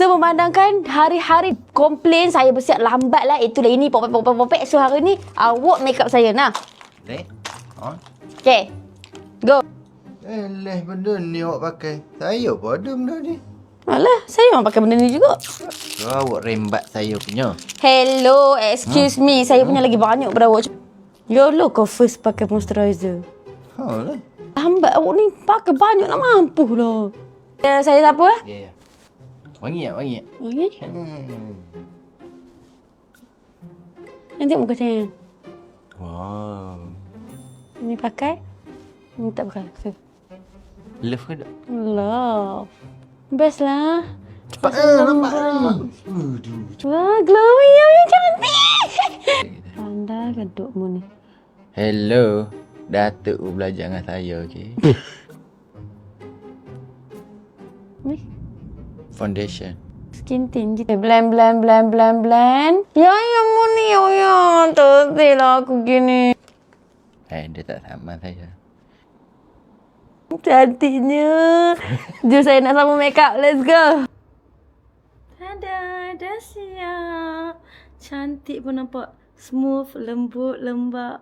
So, memandangkan hari-hari komplain saya bersiap lambat lah. Itulah ini, popek. So, hari ni awak make up saya. Nah. Leh? Ha? Okay. Go. Leh, benda ni awak pakai. Saya pun ada benda ni. Alah, saya memang pakai benda ni juga. So, awak rembat saya punya. Hello, excuse me. Saya punya lagi banyak pada awak. Yolo, kau first pakai moisturizer. Ha lah. Lambat awak ni pakai banyak nak mampu lah. Saya siapa? Ya, ya. Wangi tak? Wangi tak? Okey. Nanti muka saya. Wow. Ni pakai. Ni tak pakai. Love ke tak? Love. Best lah. Cepat nampak ni. Wah, glowing yang cantik. Pandai kedukmu ni. Hello. Datuk belajar dengan saya, okey? Ni. Foundation. Skin tint je. Blend. Ya, mu ni. Ya. Terti lah aku gini. Dia tak sama saya. Cantiknya. Jom saya nak sama make up. Let's go. Dah siap. Cantik pun nampak. Smooth, lembut, lembab.